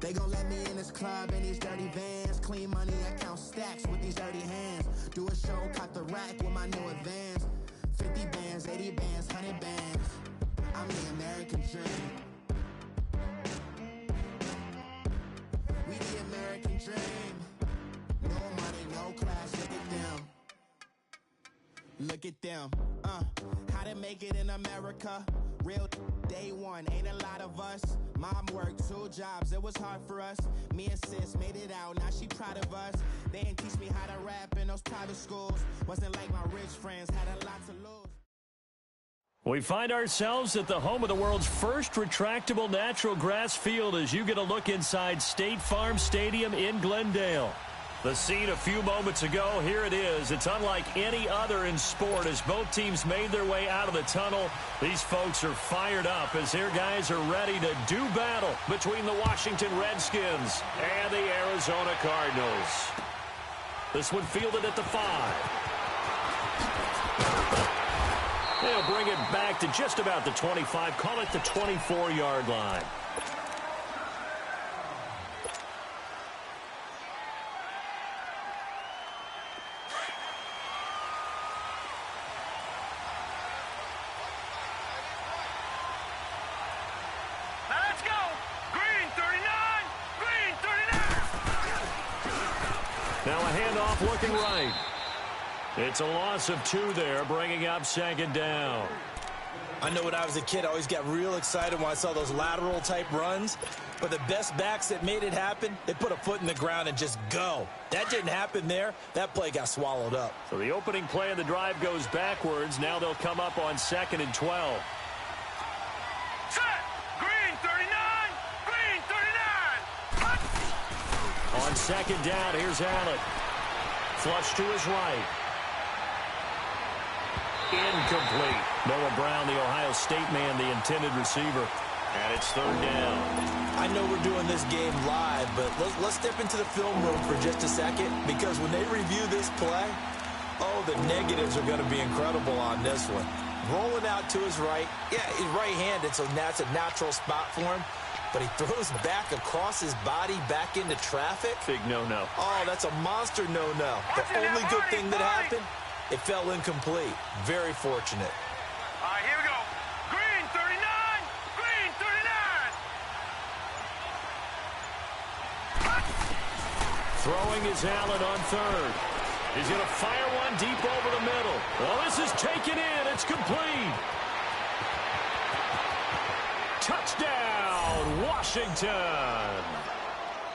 They gon' let me in this club in these dirty vans. Clean money, I count stacks with these dirty hands. Do a show, cop the rack with my new advance. 50 bands, 80 bands, 100 bands. I'm the American dream. We the American dream. No money, no class, look at them. Look at them, how to make it in America. Real day one, ain't a lot of us. Mom worked 2 jobs, it was hard for us. Me and sis made it out, now she proud of us. They didn't teach me how to rap in those private schools. Wasn't like my rich friends, had a lot to lose. We find ourselves at the home of the world's first retractable natural grass field as you get a look inside State Farm Stadium in Glendale. The scene a few moments ago, here it is. It's unlike any other in sport as both teams made their way out of the tunnel. These folks are fired up as their guys are ready to do battle between the Washington Redskins and the Arizona Cardinals. This one fielded at the 5. They'll bring it back to just about the 25, call it the 24-yard line. Now a handoff looking right. It's a loss of 2 there, bringing up 2nd down. I know when I was a kid, I always got real excited when I saw those lateral-type runs. But the best backs that made it happen, they put a foot in the ground and just go. That didn't happen there. That play got swallowed up. So the opening play of the drive goes backwards. Now they'll come up on 2nd and 12. Set! Green 39! Green 39! On 2nd down, here's Allen. Flush to his right. Incomplete. Noah Brown, the Ohio State man, the intended receiver. And it's 3rd down. I know we're doing this game live, but let's step into the film room for just a second, because when they review this play, oh, the negatives are going to be incredible on this one. Rolling out to his right. Yeah, he's right-handed, so that's a natural spot for him. But he throws back across his body back into traffic. Big no-no. Oh, that's a monster no-no. The only good thing that happened, it fell incomplete. Very fortunate. All right, here we go. Green 39! Green 39! Throwing is Allen on 3rd. He's going to fire one deep over the middle. Well, this is taken in. It's complete. Touchdown, Washington.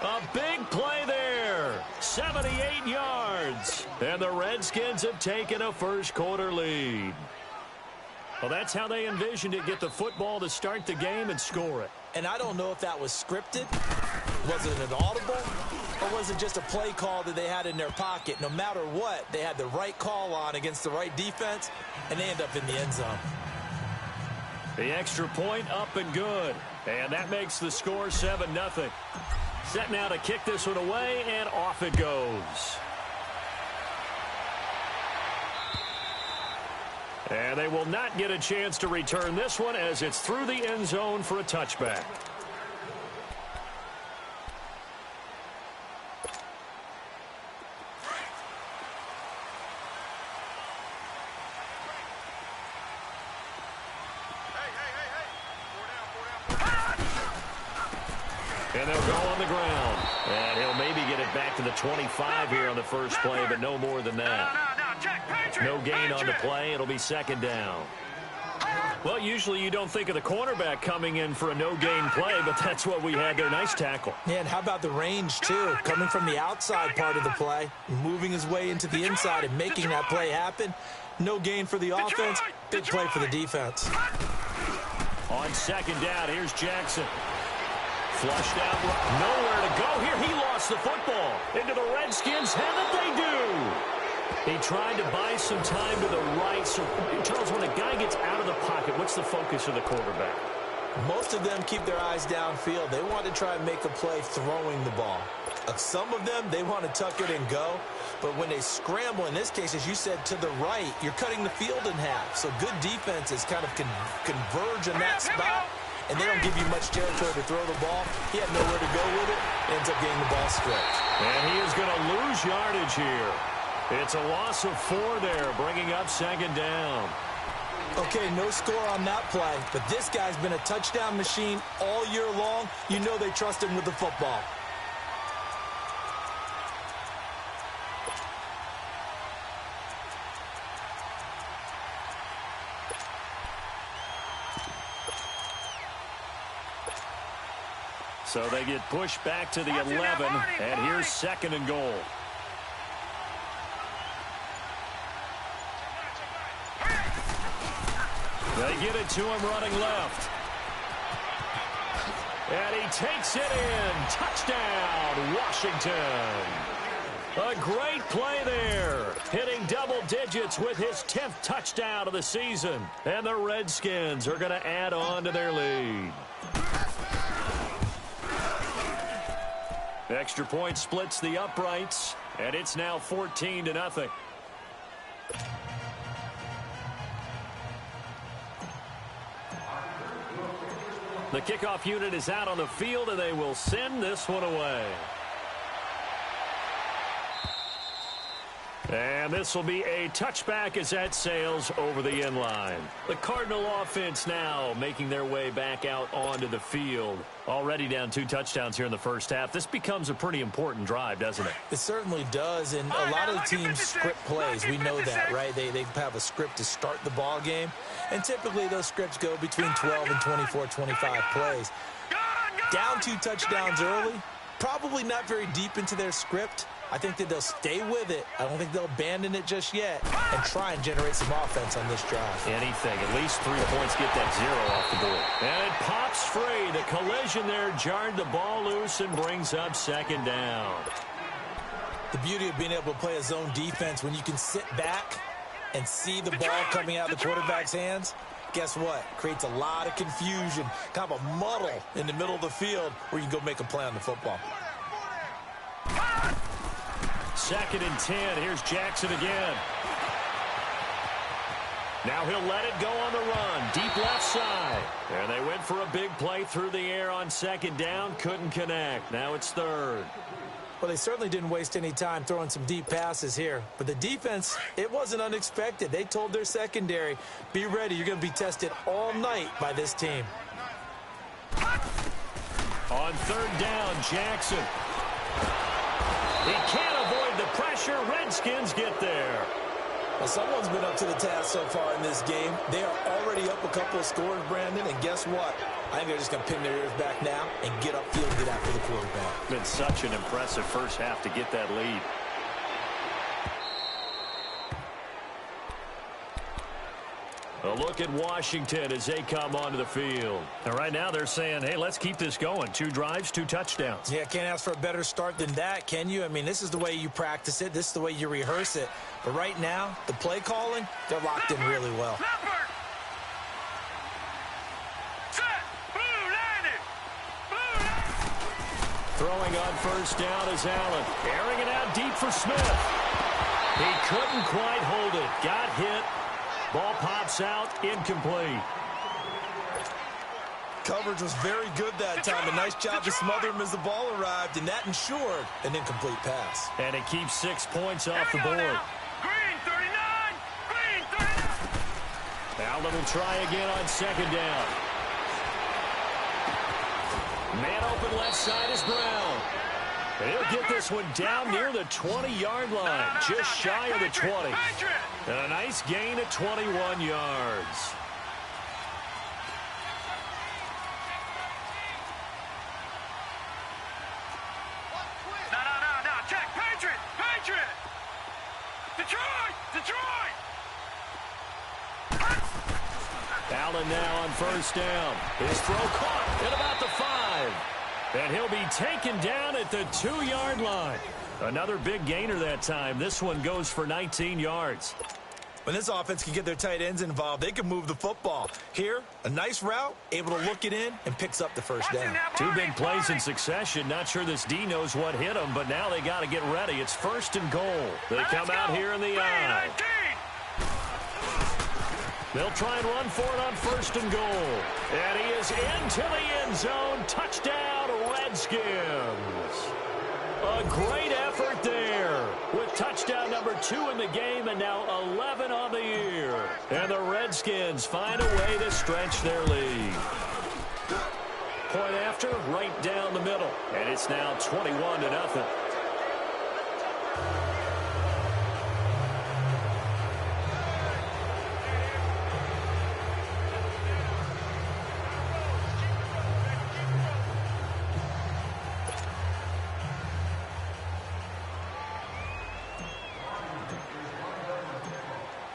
A big play there. 78 yards. And the Redskins have taken a first-quarter lead. Well, that's how they envisioned it. Get the football to start the game and score it. And I don't know if that was scripted. Was it an audible? Or was it just a play call that they had in their pocket? No matter what, they had the right call on against the right defense, and they end up in the end zone. The extra point up and good. And that makes the score 7-0. Set now to kick this one away, and off it goes. And they will not get a chance to return this one as it's through the end zone for a touchback. And they'll go on the ground. And he'll maybe get it back to the 25 here on the first play, but no more than that. No gain on the play. It'll be 2nd down. Well, usually you don't think of the cornerback coming in for a no-gain play, but that's what we had there. Nice tackle. Yeah, and how about the range, too? Coming from the outside part of the play, moving his way into the inside and making that play happen. No gain for the offense, big play for the defense. On 2nd down, here's Jackson. Flushed out, nowhere to go here. He lost the football into the Redskins' head that they do. He tried to buy some time to the right. So, Charles, when a guy gets out of the pocket, what's the focus of the quarterback? Most of them keep their eyes downfield. They want to try and make a play throwing the ball. Some of them, they want to tuck it and go. But when they scramble, in this case, as you said, to the right, you're cutting the field in half. So good defenses kind of converge in that spot and they don't give you much territory to throw the ball. He had nowhere to go with it. Ends up getting the ball stripped. And he is going to lose yardage here. It's a loss of 4 there, bringing up second down. Okay, no score on that play, but this guy's been a touchdown machine all year long. You know they trust him with the football. So they get pushed back to the 11, and here's second and goal. They get it to him running left. And he takes it in. Touchdown, Washington. A great play there. Hitting double digits with his 10th touchdown of the season. And the Redskins are going to add on to their lead. Extra point splits the uprights, and it's now 14-0. The kickoff unit is out on the field, and they will send this one away. And this will be a touchback as that sails over the end line. The Cardinal offense now making their way back out onto the field. Already down 2 touchdowns here in the first half. This becomes a pretty important drive, doesn't it? It certainly does, and a lot of the teams script plays. We know that, right? They have a script to start the ball game, and typically those scripts go between 12 and 24, 25 plays. Down 2 touchdowns early, probably not very deep into their script. I think that they'll stay with it. I don't think they'll abandon it just yet and try and generate some offense on this drive. Anything. At least 3 points get that 0 off the board. And it pops free. The collision there jarred the ball loose and brings up second down. The beauty of being able to play a zone defense when you can sit back and see the ball coming out of the quarterback's hands, guess what? Creates a lot of confusion, kind of a muddle in the middle of the field where you can go make a play on the football. 2nd and 10. Here's Jackson again. Now he'll let it go on the run. Deep left side. And they went for a big play through the air on 2nd down. Couldn't connect. Now it's 3rd. Well, they certainly didn't waste any time throwing some deep passes here. But the defense, it wasn't unexpected. They told their secondary, be ready. You're going to be tested all night by this team. On 3rd down, Jackson. He can't avoid the pressure. Redskins get there. Well, someone's been up to the task so far in this game. They are already up a couple of scores, Brandon, and guess what? I think they're just going to pin their ears back now and get upfield and get after the quarterback. Been such an impressive first half to get that lead. A look at Washington as they come onto the field. And right now they're saying, hey, let's keep this going. 2 drives, 2 touchdowns. Yeah, can't ask for a better start than that, can you? I mean, this is the way you practice it. This is the way you rehearse it. But right now, the play calling, they're locked in really well. Throwing on 1st down is Allen. Airing it out deep for Smith. He couldn't quite hold it. Got hit. Ball pops out, incomplete. Coverage was very good that time. A nice job to smother him as the ball arrived, and that ensured an incomplete pass. And it keeps 6 points off the board. Green 39! Green 39! Allen will try again on 2nd down. Man open left side is Brown. He'll get this one down near the 20-yard line, just shy of the 20. And a nice gain of 21 yards. No. Check. Patriot! Detroit! Allen now on 1st down. His throw caught at about the 5. And he'll be taken down at the 2-yard line. Another big gainer that time. This one goes for 19 yards. When this offense can get their tight ends involved, they can move the football. Here, a nice route, able to look it in, and picks up the 1st down. 2 big plays in succession. Not sure this D knows what hit them, but now they got to get ready. It's 1st and goal. They come out here in the I. They'll try and run for it on 1st and goal. And he is into the end zone. Touchdown, Redskins. A great effort there with touchdown number 2 in the game and now 11 on the year. And the Redskins find a way to stretch their lead. Point after, right down the middle. And it's now 21-0.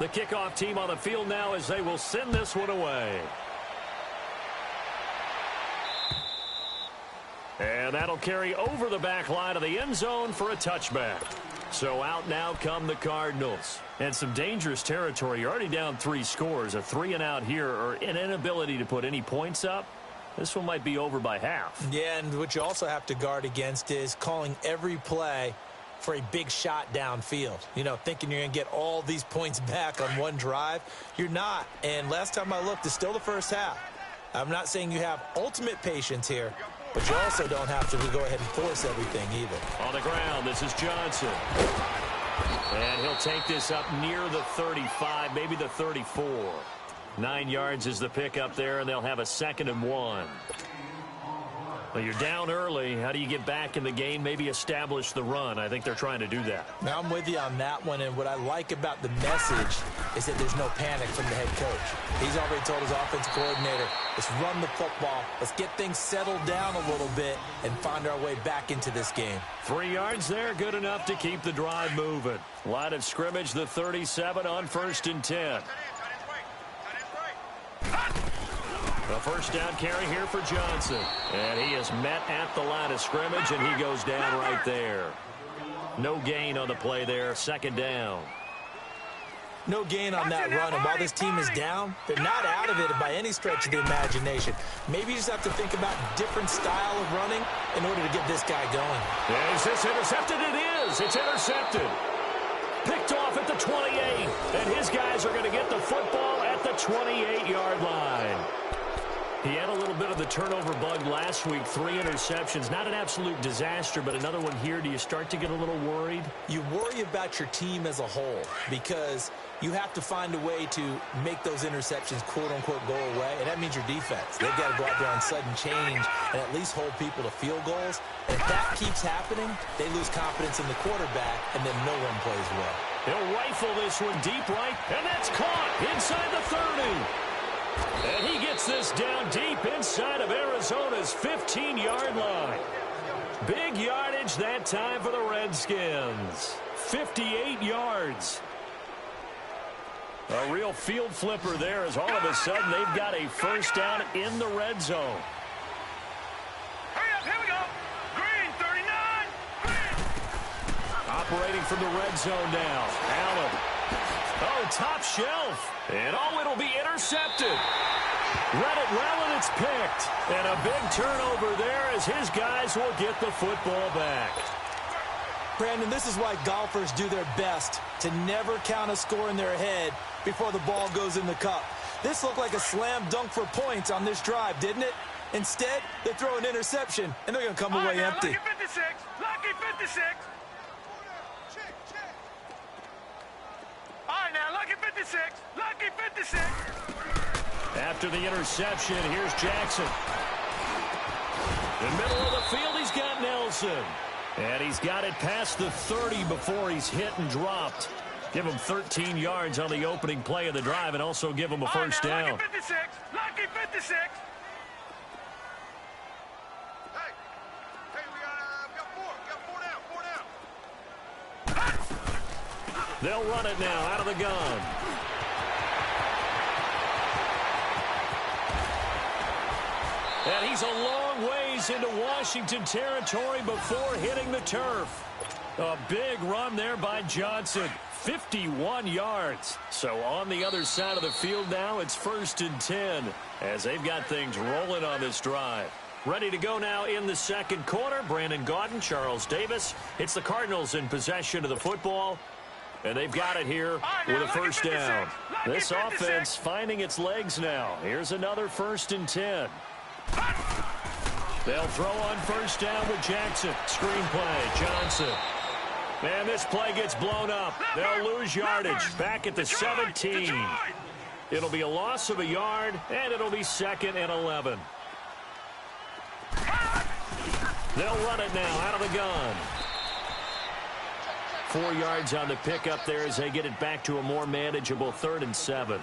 The kickoff team on the field now as they will send this one away. And that'll carry over the back line of the end zone for a touchback. So out now come the Cardinals. And some dangerous territory. You're already down 3 scores. A 3-and-out here or an inability to put any points up. This one might be over by half. Yeah, and what you also have to guard against is calling every play for a big shot downfield. You know, thinking you're going to get all these points back on one drive. You're not. And last time I looked, it's still the first half. I'm not saying you have ultimate patience here, but you also don't have to go ahead and force everything either. On the ground, this is Johnson. And he'll take this up near the 35, maybe the 34. 9 yards is the pickup there, and they'll have a 2nd and 1. Well, you're down early. How do you get back in the game? Maybe establish the run. I think they're trying to do that. Now, I'm with you on that one, and what I like about the message is that there's no panic from the head coach. He's already told his offensive coordinator, let's run the football, let's get things settled down a little bit and find our way back into this game. 3 yards there, good enough to keep the drive moving. Line of scrimmage, the 37 on 1st and 10. The first down carry here for Johnson. And he is met at the line of scrimmage, and he goes down right there. No gain on the play there, 2nd down. No gain on that run, and while this team is down, they're not out of it by any stretch of the imagination. Maybe you just have to think about different style of running in order to get this guy going. Is this intercepted? It is. It's intercepted. Picked off at the 28, and his guys are going to get the football at the 28-yard line. He had a little bit of the turnover bug last week, 3 interceptions. Not an absolute disaster, but another one here. Do you start to get a little worried? You worry about your team as a whole because you have to find a way to make those interceptions, quote-unquote, go away, and that means your defense. They've got to go out there on sudden change and at least hold people to field goals. And if that keeps happening, they lose confidence in the quarterback, and then no one plays well. He'll rifle this one deep right, and that's caught inside the 30. And he gets this down deep inside of Arizona's 15-yard line. Big yardage that time for the Redskins. 58 yards. A real field flipper there as all of a sudden they've got a first down in the red zone. Hurry up, here we go. Green, 39. Green. Operating from the red zone now. Allen. Oh, top shelf. And oh, it'll be intercepted. Read it well, and it's picked. And a big turnover there as his guys will get the football back. Brandon, this is why golfers do their best to never count a score in their head before the ball goes in the cup. This looked like a slam dunk for points on this drive, didn't it? Instead, they throw an interception, and they're going to come away empty. Lucky 56. Lucky 56. All right, now, lucky 56. Lucky 56. After the interception, here's Jackson. In the middle of the field, he's got Nelson. And he's got it past the 30 before he's hit and dropped. Give him 13 yards on the opening play of the drive and also give him a first down. Lucky 56. Lucky 56. Hey, we got four. We got 4 down. They'll run it now out of the gun. And he's a long ways into Washington territory before hitting the turf. A big run there by Johnson. 51 yards. So on the other side of the field now, it's 1st and 10 as they've got things rolling on this drive. Ready to go now in the second quarter. Brandon Gaudin, Charles Davis. It's the Cardinals in possession of the football. And they've got it here with a first down. This offense finding its legs now. Here's another 1st and 10. They'll throw on first down with Jackson. Screenplay, Johnson. And this play gets blown up. They'll lose yardage back at the 17. It'll be a loss of a yard, and it'll be 2nd and 11. They'll run it now out of the gun. 4 yards on the pickup there as they get it back to a more manageable 3rd and 7.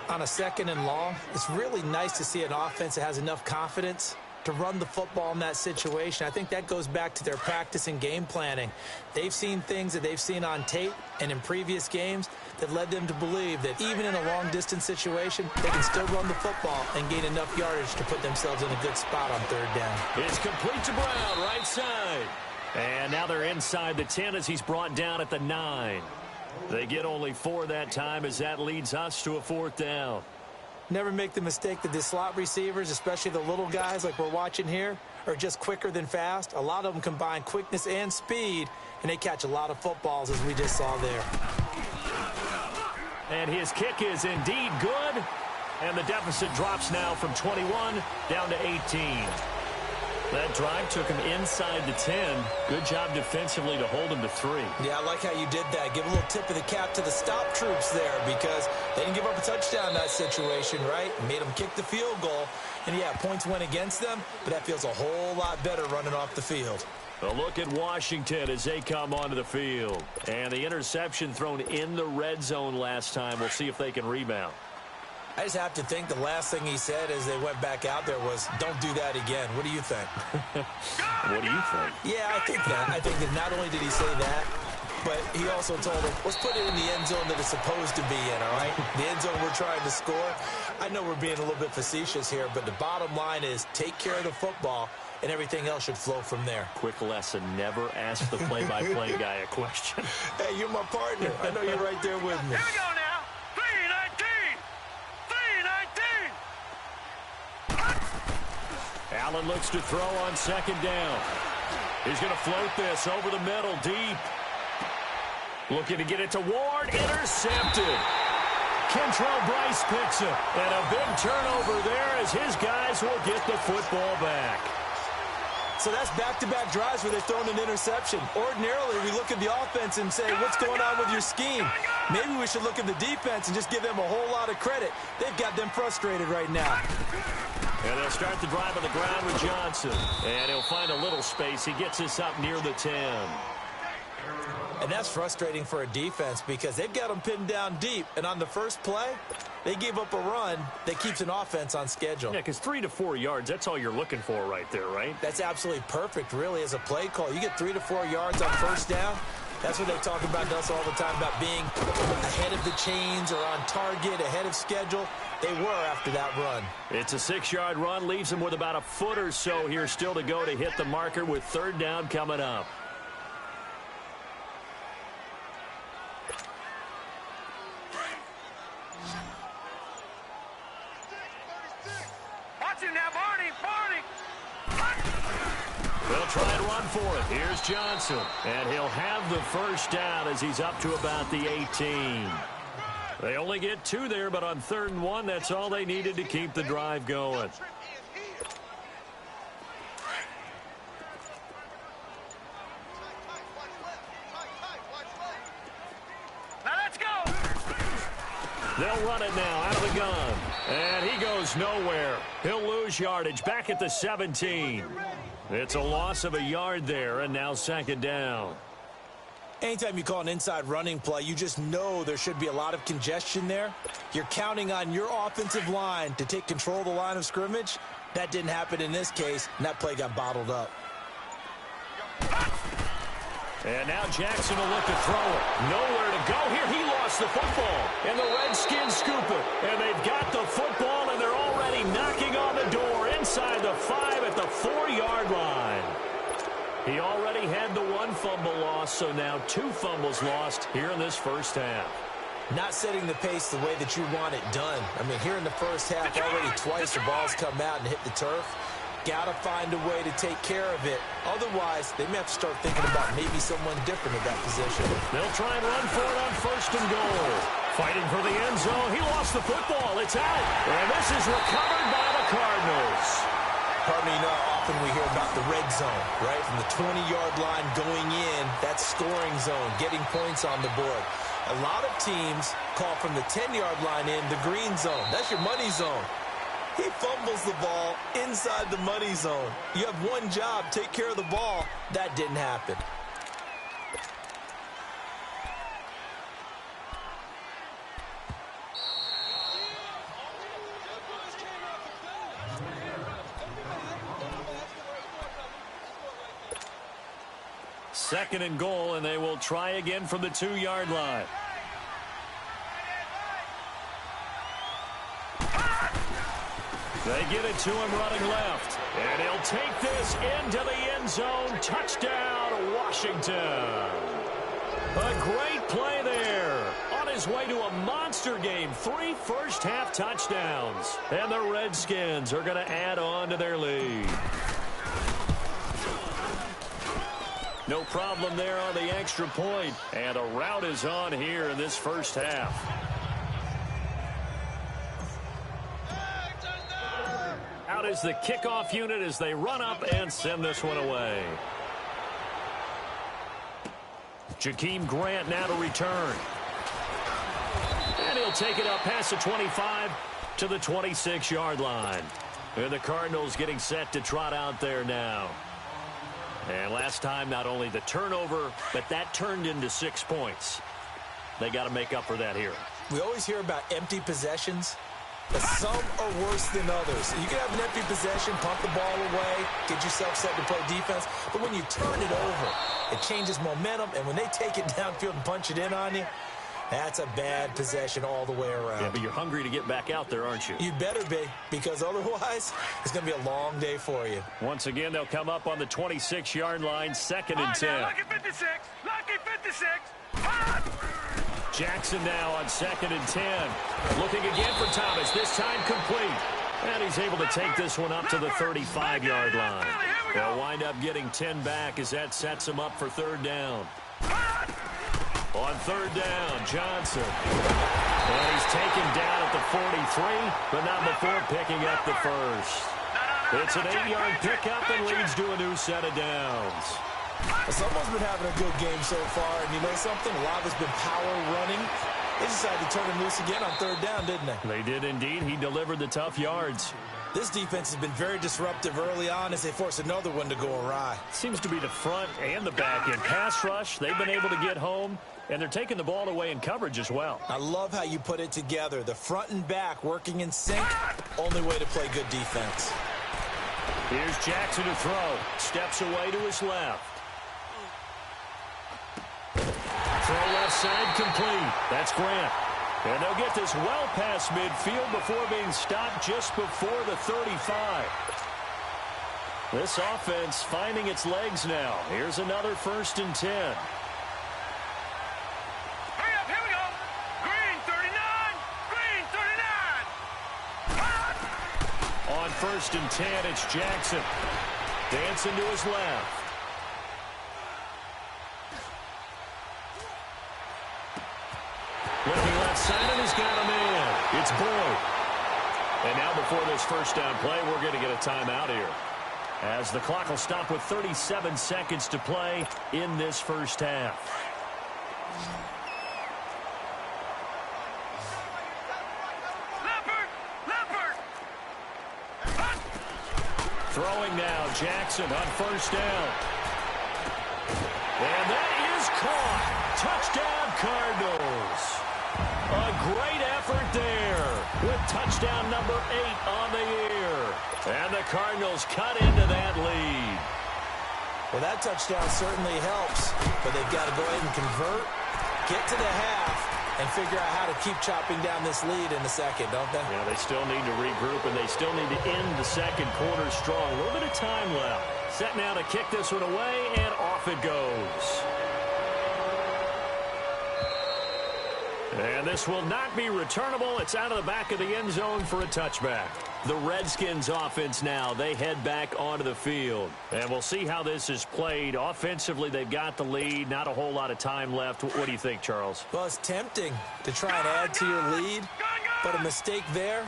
On a 2nd and long, it's really nice to see an offense that has enough confidence to run the football in that situation. I think that goes back to their practice and game planning. They've seen things that they've seen on tape and in previous games that led them to believe that even in a long-distance situation, they can still run the football and gain enough yardage to put themselves in a good spot on 3rd down. It's complete to Brown, right side. And now they're inside the 10 as he's brought down at the 9. They get only 4 that time as that leads us to a 4th down. Never make the mistake that the slot receivers, especially the little guys like we're watching here, are just quicker than fast. A lot of them combine quickness and speed, and they catch a lot of footballs, as we just saw there. And his kick is indeed good. And the deficit drops now from 21 down to 18. That drive took him inside the 10. Good job defensively to hold him to 3. Yeah, I like how you did that. Give a little tip of the cap to the stop troops there because they didn't give up a touchdown in that situation, right? Made them kick the field goal. And, yeah, points went against them, but that feels a whole lot better running off the field. A look at Washington as they come onto the field. And the interception thrown in the red zone last time. We'll see if they can rebound. I just have to think the last thing he said as they went back out there was, don't do that again. What do you think? What do you think? Yeah, I think that. I think that not only did he say that, but he also told them, let's put it in the end zone that it's supposed to be in, all right? The end zone we're trying to score. I know we're being a little bit facetious here, but the bottom line is take care of the football, and everything else should flow from there. Quick lesson, never ask the play-by-play guy a question. Hey, you're my partner. I know you're right there with me. Here we go now. 3-19. 3-19. Allen looks to throw on 2nd down. He's going to float this over the middle, deep. Looking to get it to Ward. Intercepted. Kentrell Bryce picks it. And a big turnover there as his guys will get the football back. So that's back-to-back drives where they've thrown an interception. Ordinarily, we look at the offense and say, what's going on with your scheme? Maybe we should look at the defense and just give them a whole lot of credit. They've got them frustrated right now. And they'll start the drive on the ground with Johnson. And he'll find a little space. He gets us up near the 10. And that's frustrating for a defense because they've got them pinned down deep. And on the first play, they gave up a run that keeps an offense on schedule. Yeah, because 3 to 4 yards, that's all you're looking for right there, right? That's absolutely perfect, really, as a play call. You get 3 to 4 yards on first down. That's what they talk about to us all the time, about being ahead of the chains or on target, ahead of schedule. They were after that run. It's a 6-yard run, leaves them with about a foot or so here still to go to hit the marker with 3rd down coming up. Watch him now, Barney. They'll try and run for it. Here's Johnson. And he'll have the first down as he's up to about the 18. They only get 2 there, but on 3rd and 1, that's all they needed to keep the drive going. Now let's go. They'll run it now out of the gun. And he goes nowhere. He'll lose yardage back at the 17. It's a loss of a yard there, and now 2nd down. Anytime you call an inside running play, you just know there should be a lot of congestion there. You're counting on your offensive line to take control of the line of scrimmage. That didn't happen in this case, and that play got bottled up. And now Jackson will look to throw it. Nowhere to go here. He lost the football. And the Redskins scoop it. And they've got the football, and they're already knocking on the door inside the 5 at the 4-yard line. He already had the 1 fumble loss, so now 2 fumbles lost here in this first half. Not setting the pace the way that you want it done. I mean, here in the first half, already twice the ball's come out and hit the turf. got to find a way to take care of it. Otherwise, they may have to start thinking about maybe someone different at that position. They'll try and run for it on 1st and goal. Fighting for the end zone. He lost the football. It's out. And this is recovered by the Cardinals. Pardon me, you know how often we hear about the red zone, right? From the 20-yard line going in, that scoring zone, getting points on the board. A lot of teams call from the 10-yard line in the green zone. That's your money zone. He fumbles the ball inside the money zone. You have one job, take care of the ball. That didn't happen. Second and goal, and they will try again from the 2-yard line. They get it to him running left. And he'll take this into the end zone. Touchdown, Washington. A great play there. On his way to a monster game. 3 first-half touchdowns. And the Redskins are going to add on to their lead. No problem there on the extra point. And a rout is on here in this first half. Out is the kickoff unit as they run up and send this one away. Jakeem Grant now to return. And he'll take it up past the 25 to the 26-yard line. And the Cardinals getting set to trot out there now. And last time, not only the turnover, but that turned into 6 points. They got to make up for that here. We always hear about empty possessions, but some are worse than others. You can have an empty possession, pump the ball away, get yourself set to play defense, but when you turn it over, it changes momentum, and when they take it downfield and punch it in on you, that's a bad possession all the way around. Yeah, but you're hungry to get back out there, aren't you? You better be, because otherwise, it's going to be a long day for you. Once again, they'll come up on the 26-yard line, 2nd and 10. Lucky 56. Lucky 56. Jackson now on 2nd and 10. Looking again for Thomas, this time complete. And he's able to take this one up to the 35-yard line. They'll wind up getting 10 back as that sets him up for 3rd down. On 3rd down, Johnson. And he's taken down at the 43, but not before picking up the first. It's an 8-yard pickup and leads to a new set of downs. Someone's been having a good game so far, and you know something? A lot of it's been power running. They decided to turn him loose again on 3rd down, didn't they? They did indeed. He delivered the tough yards. This defense has been very disruptive early on as they force another one to go awry. Seems to be the front and the back end. Pass rush, they've been able to get home, and they're taking the ball away in coverage as well. I love how you put it together. The front and back working in sync, only way to play good defense. Here's Jackson to throw. Steps away to his left. Throw left side complete. That's Grant. And they'll get this well past midfield before being stopped just before the 35. This offense finding its legs now. Here's another 1st and 10. Hurry up, here we go. Green 39. Green 39. On 1st and 10, it's Jackson. Dancing to his left. Looking left side, and he's got a man. It's Boyd. And now before this 1st down play, we're going to get a timeout here, as the clock will stop with 37 seconds to play in this 1st half. Throwing now, Jackson on 1st down. And that is caught. Touchdown, Cardinals. A great effort there with touchdown number 8 on the year. And the Cardinals cut into that lead. Well, that touchdown certainly helps, but they've got to go ahead and convert, get to the half, and figure out how to keep chopping down this lead in the second, don't they? Yeah, they still need to regroup, and they still need to end the second quarter strong. A little bit of time left. Set now to kick this one away, and off it goes. And this will not be returnable. It's out of the back of the end zone for a touchback. The Redskins offense now, they head back onto the field. And we'll see how this is played. Offensively, they've got the lead. Not a whole lot of time left. What do you think, Charles? Well, it's tempting to try and add to your lead, but a mistake there,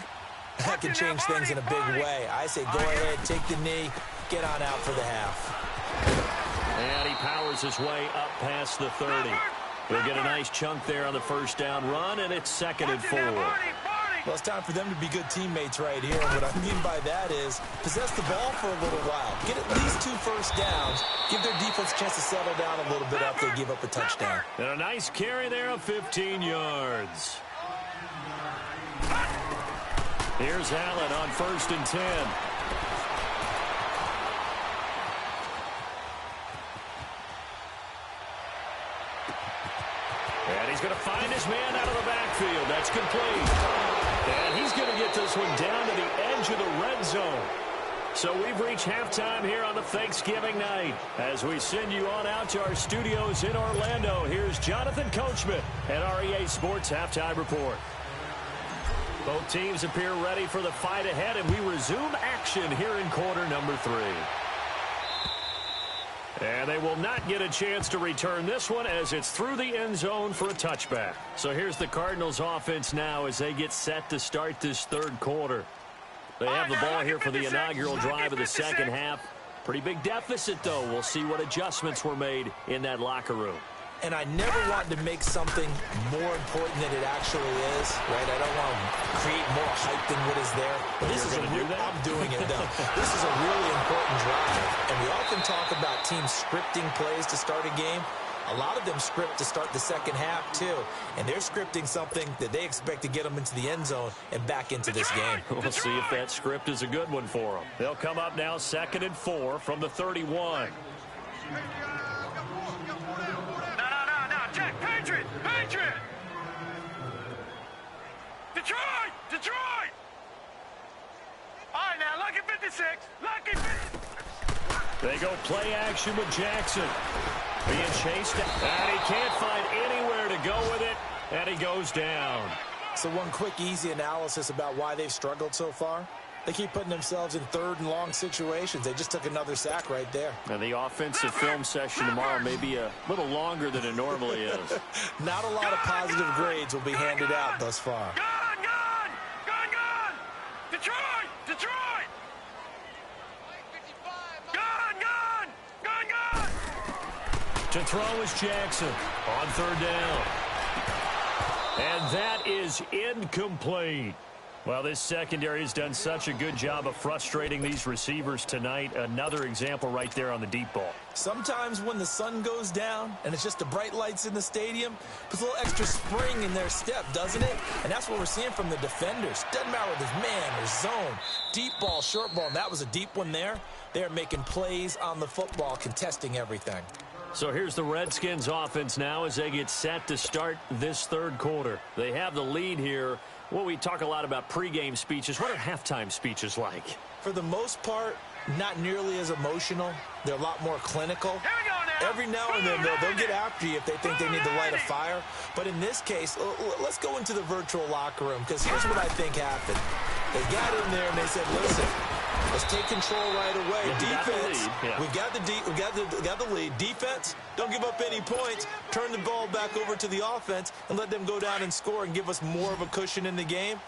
that can change things in a big way. I say go ahead, take the knee, get on out for the half. And he powers his way up past the 30. We'll get a nice chunk there on the first down run, and it's 2nd and 4. Well, it's time for them to be good teammates right here. What I mean by that is possess the ball for a little while. Get at least 2 first downs. Give their defense a chance to settle down a little bit after they give up a touchdown. And a nice carry there of 15 yards. Here's Allen on 1st and 10. And he's going to find his man out of the backfield. That's complete. And he's going to get this one down to the edge of the red zone. So we've reached halftime here on the Thanksgiving night. As we send you on out to our studios in Orlando, here's Jonathan Coachman at REA Sports Halftime Report. Both teams appear ready for the fight ahead, and we resume action here in quarter number 3. And they will not get a chance to return this one as it's through the end zone for a touchback. So here's the Cardinals offense now as they get set to start this 3rd quarter. They have the ball here for the inaugural drive of the second half. Pretty big deficit, though. We'll see what adjustments were made in that locker room. And I never want to make something more important than it actually is, right? I don't want to create more hype than what is there. But this is I'm doing it, though. This is a really important drive. And we often talk about teams scripting plays to start a game. A lot of them script to start the second half, too. And they're scripting something that they expect to get them into the end zone and back into this game. We'll see if that script is a good one for them. They'll come up now 2nd and 4 from the 31. Patriot! Detroit! All right, now, lucky 56. Lucky 56. They go play action with Jackson. Being chased, and he can't find anywhere to go with it, and he goes down. So one quick, easy analysis about why they've struggled so far. They keep putting themselves in 3rd and long situations. They just took another sack right there. And the offensive film session tomorrow may be a little longer than it normally is. Not a lot of positive grades will be handed out thus far. Gun! Detroit! Gun! To throw is Jackson on 3rd down. And that is incomplete. Well, this secondary has done such a good job of frustrating these receivers tonight. Another example right there on the deep ball. Sometimes when the sun goes down and it's just the bright lights in the stadium, puts a little extra spring in their step, doesn't it? And that's what we're seeing from the defenders. Doesn't matter whether it's man or zone, deep ball, short ball. And that was a deep one there. They're making plays on the football, contesting everything. So here's the Redskins offense now as they get set to start this 3rd quarter. They have the lead here. Well, we talk a lot about pregame speeches. What are halftime speeches like? For the most part, not nearly as emotional. They're a lot more clinical. Here we go now. Every now and then, they'll get after you if they think they need to light a fire. But in this case, let's go into the virtual locker room, because here's what I think happened. They got in there and they said, listen, let's take control right away. Defense, we got the lead. Defense, don't give up any points. Turn the ball back over to the offense and let them go down and score and give us more of a cushion in the game.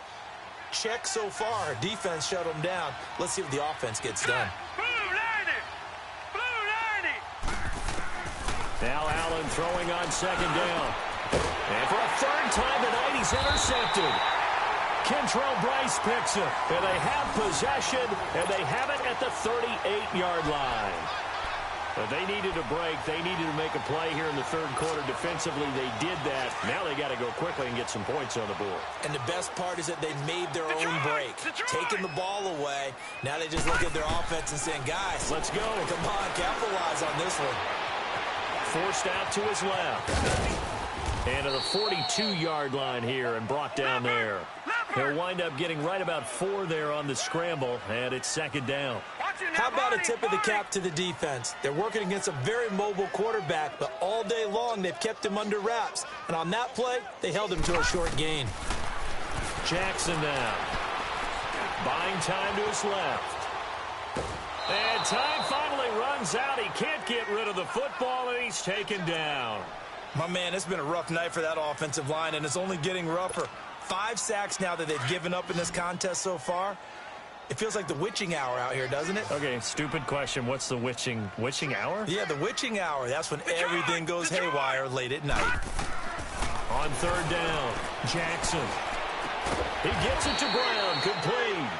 Check so far. Defense shut them down. Let's see what the offense gets done. Blue 90! Now Allen throwing on 2nd down. And for a 3rd time tonight, he's intercepted. Kentrell Bryce picks it, and they have possession, and they have it at the 38-yard line. But they needed a break. They needed to make a play here in the 3rd quarter. Defensively, they did that. Now they got to go quickly and get some points on the board. And the best part is that they made their own break, taking the ball away. Now they just look at their offense and saying, guys, let's go. Come on, capitalize on this one. Forced out to his left. And to the 42-yard line here and brought down there. He'll wind up getting right about 4 there on the scramble, and it's second down. How about a tip of the cap to the defense? They're working against a very mobile quarterback, but all day long they've kept him under wraps. And on that play, they held him to a short gain. Jackson now. Buying time to his left. And time finally runs out. He can't get rid of the football, and he's taken down. My man, it's been a rough night for that offensive line, and it's only getting rougher. 5 sacks now that they've given up in this contest so far. It feels like the witching hour out here, doesn't it? Okay, stupid question. What's the witching hour? Yeah, the witching hour. That's when everything goes haywire late at night. On third down, Jackson. He gets it to Brown, complete.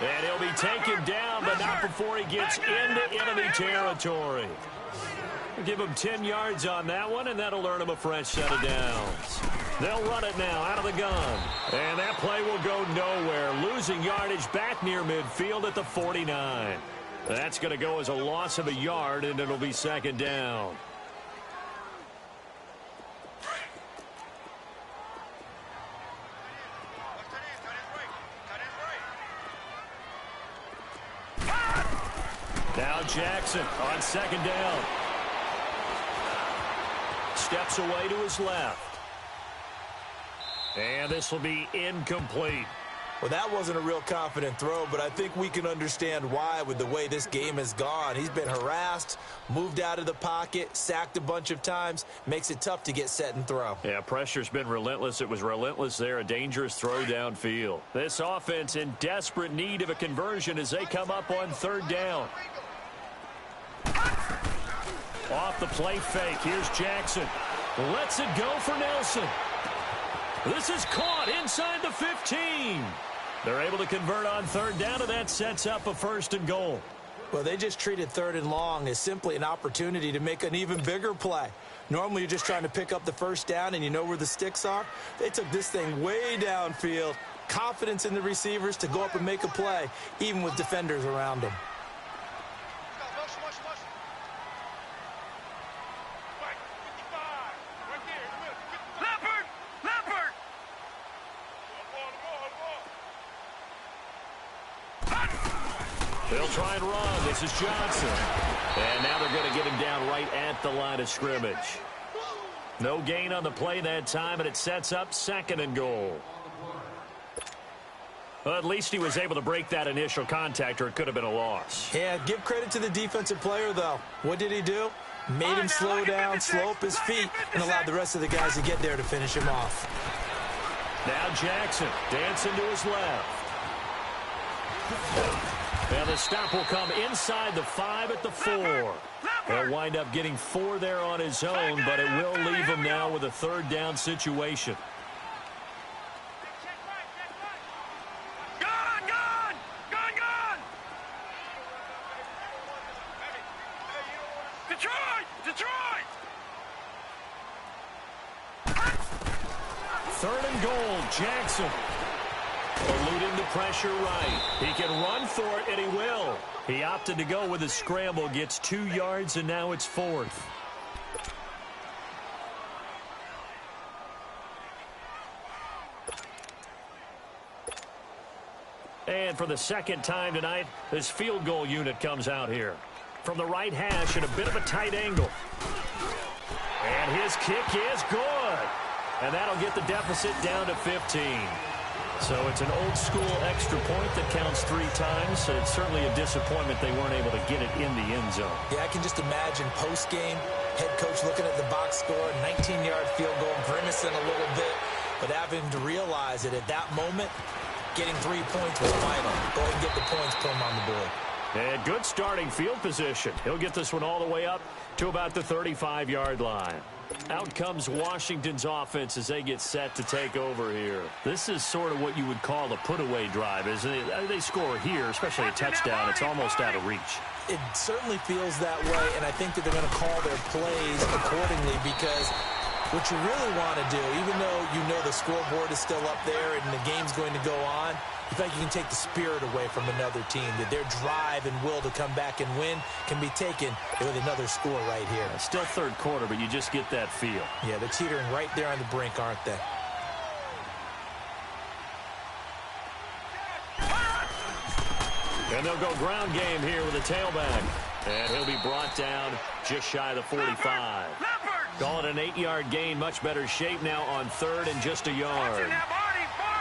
And he'll be taken down, but not before he gets into enemy territory. Give him 10 yards on that one, and that'll earn him a fresh set of downs. They'll run it now out of the gun. And that play will go nowhere, losing yardage back near midfield at the 49. That's going to go as a loss of a yard, and it'll be second down. Now Jackson on second down. Steps away to his left. And this will be incomplete. Well, that wasn't a real confident throw, but I think we can understand why with the way this game has gone. He's been harassed, moved out of the pocket, sacked a bunch of times. Makes it tough to get set and throw. Yeah, pressure's been relentless. It was relentless there. A dangerous throw downfield. This offense in desperate need of a conversion as they come up on third down. Off the play fake. Here's Jackson. Lets it go for Nelson. This is caught inside the 15. They're able to convert on third down, and that sets up a first and goal. Well, they just treated third and long as simply an opportunity to make an even bigger play. Normally, you're just trying to pick up the first down, and you know where the sticks are. They took this thing way downfield. Confidence in the receivers to go up and make a play, even with defenders around them. They'll try and run. This is Johnson. And now they're going to get him down right at the line of scrimmage. No gain on the play that time, and it sets up second and goal. Well, at least he was able to break that initial contact, or it could have been a loss. Yeah, give credit to the defensive player, though. What did he do? Made him slow down, slow up his feet, and allowed the rest of the guys to get there to finish him off. Now Jackson dancing to his left. Now the stop will come inside the 5 at the 4. He'll wind up getting 4 there on his own, but it will leave him now with a third down situation. Gone! Detroit! Third and goal, Jackson. Eluding the pressure right. He can run for it, and he will. He opted to go with a scramble, gets 2 yards, and now it's 4th. And for the second time tonight, this field goal unit comes out here. From the right hash at a bit of a tight angle. And his kick is good. And that'll get the deficit down to 15. So it's an old-school extra point that counts 3 times. So it's certainly a disappointment they weren't able to get it in the end zone. Yeah, I can just imagine post-game, head coach looking at the box score, 19-yard field goal, grimacing a little bit, but having to realize that at that moment, getting 3 points was vital. Go ahead and get the points, put them on the board. And good starting field position. He'll get this one all the way up to about the 35-yard line. Out comes Washington's offense as they get set to take over here. This is sort of what you would call a put-away drive, isn't it? They score here, especially a touchdown. It's almost out of reach. It certainly feels that way, and I think that they're going to call their plays accordingly because what you really want to do, even though you know the scoreboard is still up there and the game's going to go on, you think you can take the spirit away from another team, that their drive and will to come back and win can be taken with another score right here. Still third quarter, but you just get that feel. Yeah, they're teetering right there on the brink, aren't they? And they'll go ground game here with a tailback. And he'll be brought down just shy of the 45. Call it an 8-yard gain. Much better shape now on 3rd and just a yard.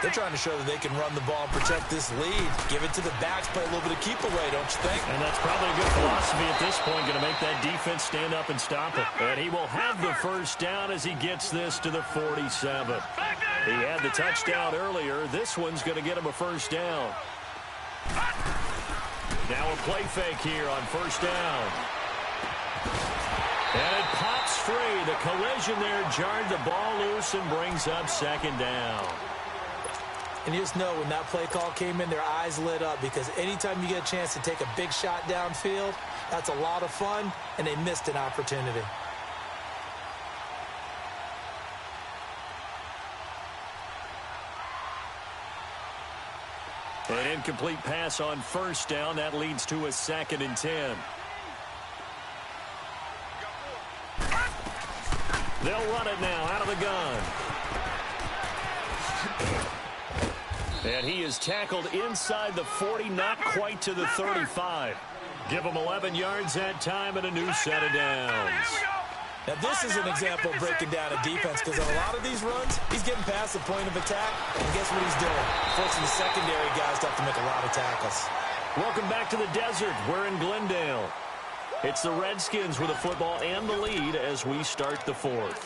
They're trying to show that they can run the ball and protect this lead. Give it to the backs, play a little bit of keep away, don't you think? And that's probably a good philosophy at this point, going to make that defense stand up and stop it. And he will have the first down as he gets this to the 47. He had the touchdown earlier. This one's going to get him a first down. Now a play fake here on first down. And it pops free. The collision there jarred the ball loose and brings up second down. And you just know when that play call came in, their eyes lit up because anytime you get a chance to take a big shot downfield, that's a lot of fun, and they missed an opportunity. An incomplete pass on first down. That leads to a 2nd and 10. They'll run it now out of the gun. And he is tackled inside the 40, not quite to the 35. Give him 11 yards that time and a new set of downs. Now, this is an example of breaking down a defense because on a lot of these runs, he's getting past the point of attack, and guess what he's doing? Forcing the secondary guys to have to make a lot of tackles. Welcome back to the desert. We're in Glendale. It's the Redskins with the football and the lead as we start the 4th.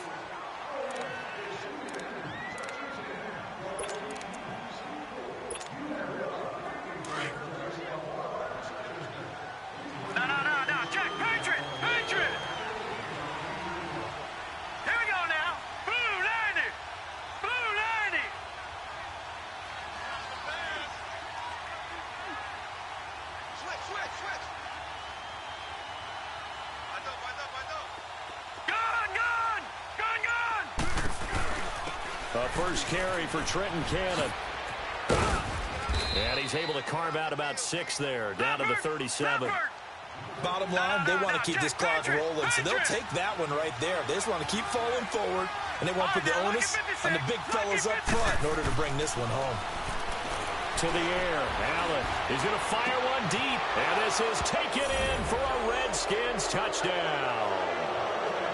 First carry for Trenton Cannon. And he's able to carve out about 6 there, down to the 37. Bottom line, they want to keep this clock rolling, so they'll take that one right there. They just want to keep falling forward, and they want to put the onus on the big fellas up front in order to bring this one home. To the air, Allen is going to fire one deep, and this is taken in for a Redskins touchdown.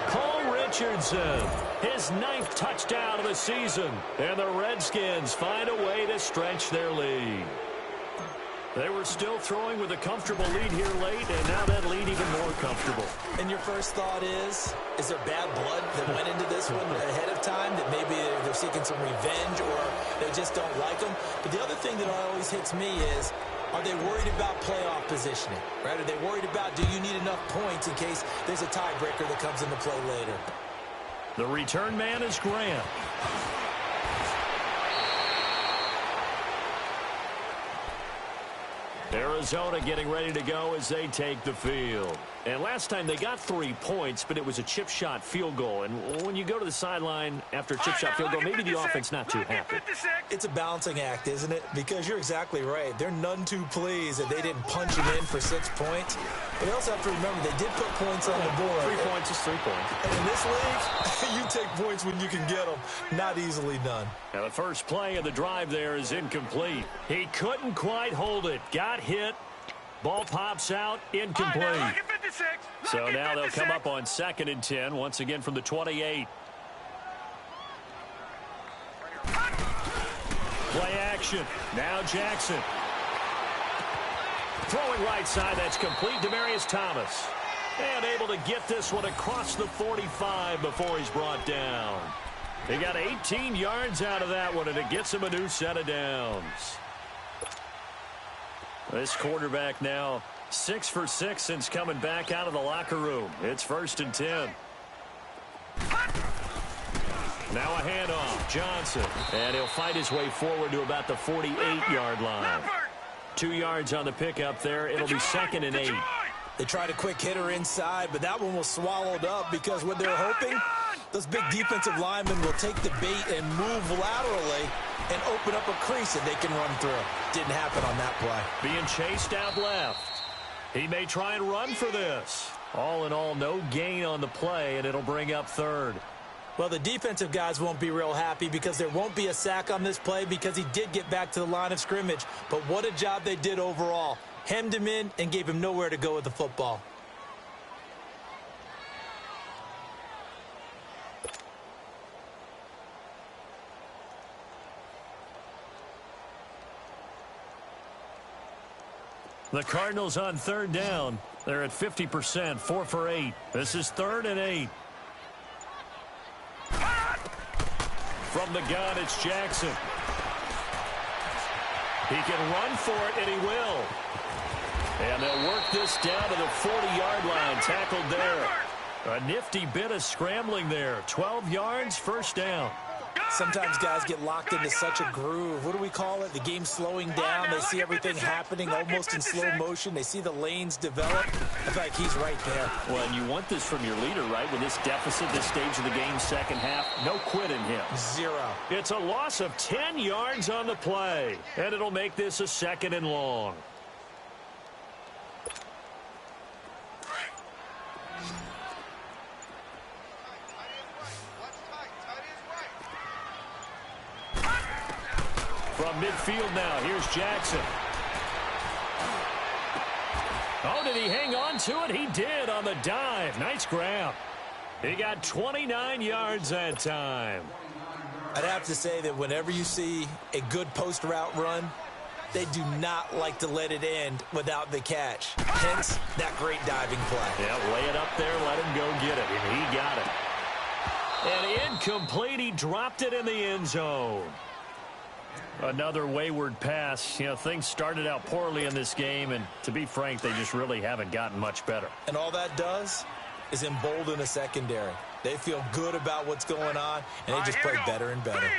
Paul Richardson, his 9th touchdown of the season, and the Redskins find a way to stretch their lead. They were still throwing with a comfortable lead here late, and now that lead even more comfortable. And your first thought is there bad blood that went into this one ahead of time, that maybe they're seeking some revenge or they just don't like them? But the other thing that always hits me is, are they worried about playoff positioning? Right? Are they worried about, do you need enough points in case there's a tiebreaker that comes into play later? The return man is Grant. Arizona getting ready to go as they take the field. And last time they got 3 points, but it was a chip shot field goal. And when you go to the sideline after a chip shot field goal, maybe the offense not too happy. It's a balancing act, isn't it? Because you're exactly right. They're none too pleased that they didn't punch him in for 6 points. But they also have to remember they did put points on the board. 3 points is 3 points. And in this league, you take points when you can get them. Not easily done. Now the first play of the drive there is incomplete. He couldn't quite hold it. Got hit. Ball pops out, incomplete. So now they'll come up on 2nd and 10, once again from the 28. Play action. Now Jackson. Throwing right side, that's complete. Demaryius Thomas. And able to get this one across the 45 before he's brought down. He got 18 yards out of that one, and it gets him a new set of downs. This quarterback now 6 for 6 since coming back out of the locker room. It's 1st and 10. Now a handoff. Johnson. And he'll fight his way forward to about the 48-yard line. 2 yards on the pickup there. It'll be 2nd and 8. They tried a quick hitter inside, but that one was swallowed up because what they're hoping, those big defensive linemen will take the bait and move laterally and open up a crease that they can run through. Didn't happen on that play. Being chased out left. He may try and run for this. All in all, no gain on the play, and it'll bring up 3rd. Well, the defensive guys won't be real happy because there won't be a sack on this play because he did get back to the line of scrimmage. But what a job they did overall. hemmed him in, and gave him nowhere to go with the football. The Cardinals on third down. They're at 50%, 4 for 8. This is 3rd and 8. From the gun, it's Jackson. He can run for it, and he will. And they'll work this down to the 40-yard line, tackled there. A nifty bit of scrambling there. 12 yards, first down. Sometimes guys get locked into such a groove. What do we call it? The game slowing down. They see everything happening almost in slow motion. They see the lanes develop. I feel like he's right there. Well, and you want this from your leader, right? With this deficit, this stage of the game, second half, no quitting him. 0. It's a loss of 10 yards on the play, and it'll make this a 2nd and long. From midfield now, here's Jackson. Oh, did he hang on to it? He did on the dive. Nice grab. He got 29 yards that time. I'd have to say that whenever you see a good post route run, they do not like to let it end without the catch. Hence, that great diving play. Yeah, lay it up there, let him go get it, and he got it. And incomplete, he dropped it in the end zone. Another wayward pass. You know, things started out poorly in this game, and to be frank, they just really haven't gotten much better. And all that does is embolden a secondary. They feel good about what's going on, and they just play better and better.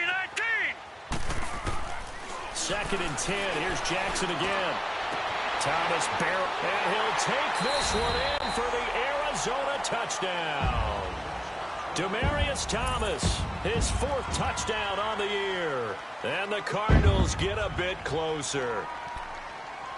2nd and 10. Here's Jackson again. Thomas barrel, and he'll take this one in for the Arizona touchdown. Demaryius Thomas, his 4th touchdown on the year. And the Cardinals get a bit closer.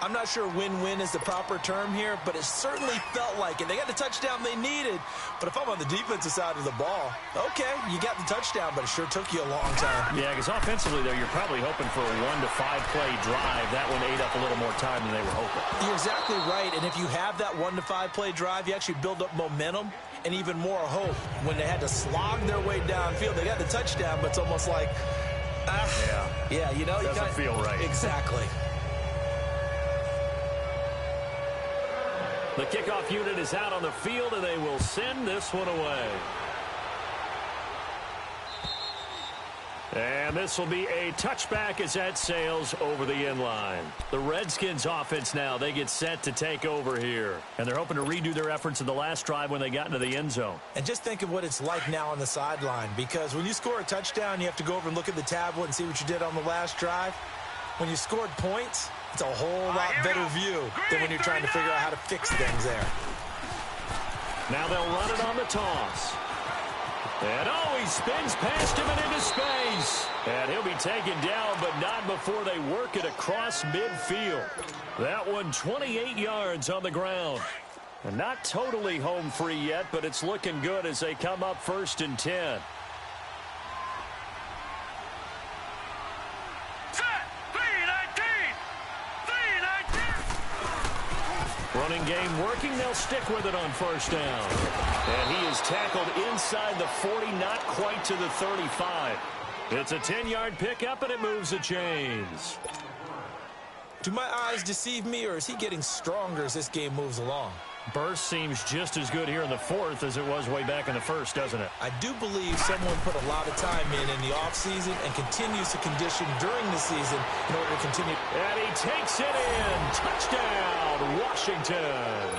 I'm not sure win-win is the proper term here, but it certainly felt like it. They got the touchdown they needed, but if I'm on the defensive side of the ball, okay, you got the touchdown, but it sure took you a long time. Yeah, because offensively, though, you're probably hoping for a 1 to 5 play drive. That one ate up a little more time than they were hoping. You're exactly right, and if you have that 1 to 5 play drive, you actually build up momentum and even more hope. When they had to slog their way downfield, they got the touchdown, but it's almost like, yeah, you know, doesn't feel right. Exactly. The kickoff unit is out on the field, and they will send this one away. And this will be a touchback as that sails over the end line. The Redskins offense now, they get set to take over here. And they're hoping to redo their efforts in the last drive when they got into the end zone. And just think of what it's like now on the sideline, because when you score a touchdown, you have to go over and look at the tablet and see what you did on the last drive. When you scored points, it's a whole lot better view than when you're trying to figure out how to fix things there. Now they'll run it on the toss. And he spins past him and into space. And he'll be taken down, but not before they work it across midfield. That one 28 yards on the ground. And not totally home free yet, but it's looking good as they come up 1st and 10. Running game working. They'll stick with it on 1st down. And he is tackled inside the 40, not quite to the 35. It's a 10-yard pickup, and it moves the chains. Do my eyes deceive me, or is he getting stronger as this game moves along? Burst seems just as good here in the 4th as it was way back in the 1st, doesn't it? I do believe someone put a lot of time in the offseason and continues to condition during the season in order to continue. And he takes it in. Touchdown, Washington.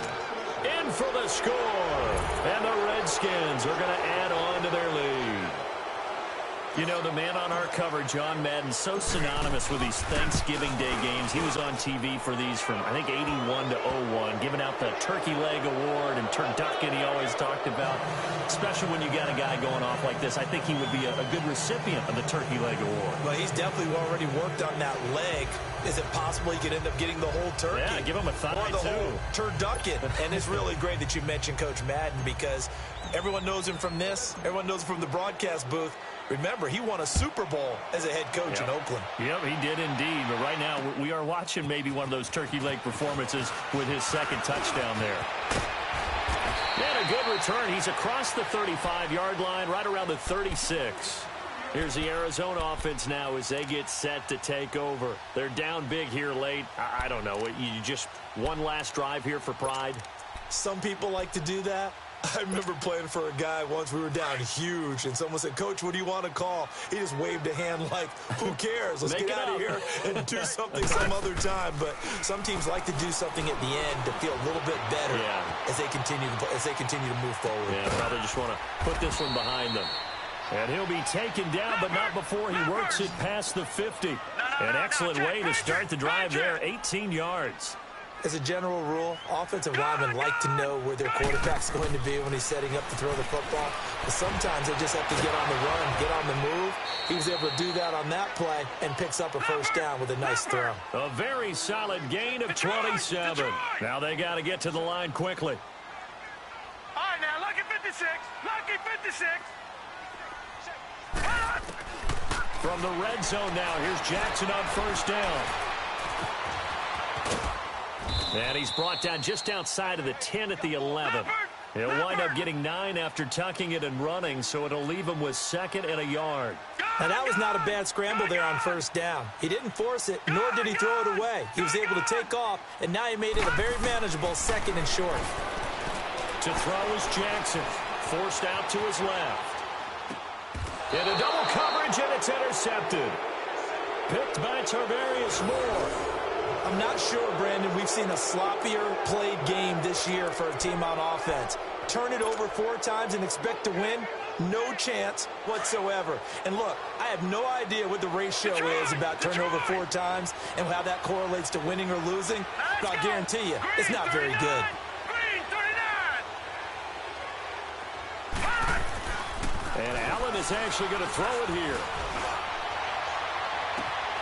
In for the score. And the Redskins are going to add on to their lead. You know, the man on our cover, John Madden, so synonymous with these Thanksgiving Day games. He was on TV for these from, I think, 81 to 01, giving out the Turkey Leg Award and turducken he always talked about. Especially when you got a guy going off like this. I think he would be a good recipient of the Turkey Leg Award. Well, he's definitely already worked on that leg. Is it possible he could end up getting the whole turkey? Yeah, give him a thigh, or the too. whole turducken. And it's really great that you mentioned Coach Madden, because everyone knows him from this. Everyone knows him from the broadcast booth. Remember, he won a Super Bowl as a head coach in Oakland. Yep, he did indeed. But right now, we are watching maybe one of those turkey leg performances with his second touchdown there. And a good return. He's across the 35-yard line, right around the 36. Here's the Arizona offense now as they get set to take over. They're down big here late. I don't know. You just one last drive here for pride? Some people like to do that. I remember playing for a guy once. We were down huge, and someone said, "Coach, what do you want to call?" He just waved a hand like, who cares? Let's get out of here and do something some other time. But some teams like to do something at the end to feel a little bit better as they continue to move forward. Yeah, probably just want to put this one behind them. And he'll be taken down, but not before he works it past the 50. An excellent way to start the drive there, 18 yards. As a general rule, offensive linemen like to know where their quarterback's going to be when he's setting up to throw the football. But sometimes they just have to get on the run, get on the move. He was able to do that on that play and picks up a first down with a nice throw. A very solid gain of 27. Now they got to get to the line quickly. All right, now, lucky 56. Lucky 56. From the red zone now, here's Jackson on first down. And he's brought down just outside of the 10 at the 11. He'll wind up getting 9 after tucking it and running, so it'll leave him with 2nd and a yard. Now, that was not a bad scramble there on first down. He didn't force it, nor did he throw it away. He was able to take off, and now he made it a very manageable 2nd and short. To throw is Jackson, forced out to his left. Into double coverage, and it's intercepted. Picked by Tarvarius Moore. I'm not sure, Brandon, we've seen a sloppier played game this year for a team on offense. Turn it over 4 times and expect to win? No chance whatsoever. And look, I have no idea what the ratio is about turnover 4 times and how that correlates to winning or losing, but I'll guarantee you, it's not very good. And Allen is actually going to throw it here.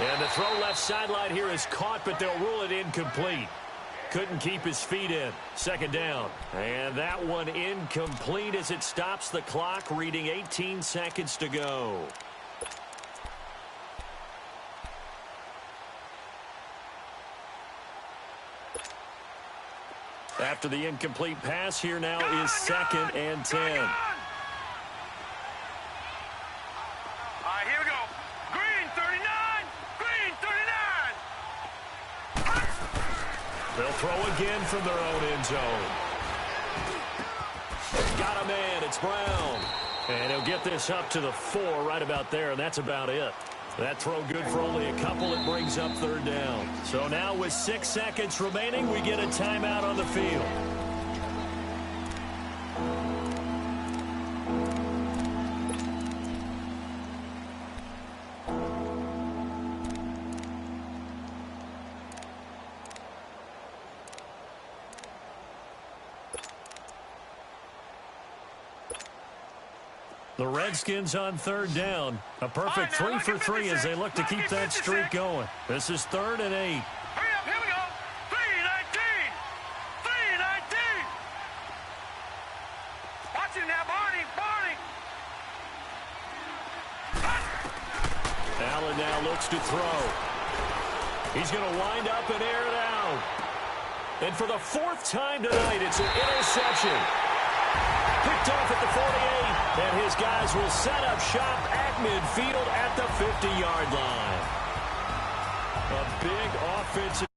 And the throw left sideline here is caught, but they'll rule it incomplete. Couldn't keep his feet in. 2nd down. And that one incomplete as it stops the clock, reading 18 seconds to go. After the incomplete pass, here now is 2nd and 10. They'll throw again from their own end zone. Got a man. It's Brown. And he'll get this up to the 4 right about there, and that's about it. That throw good for only a couple. It brings up 3rd down. So now with 6 seconds remaining, we get a timeout on the field. The Redskins on 3rd down. A perfect 3 for 3 as they look to keep that streak going. This is 3rd and 8. Hurry up, here we go. 3-19. 3-19. Watch him now, Barney. Allen now looks to throw. He's going to wind up and air it out. And for the 4th time tonight, it's an interception. Picked off at the 48, and his guys will set up shop at midfield at the 50-yard line. A big offensive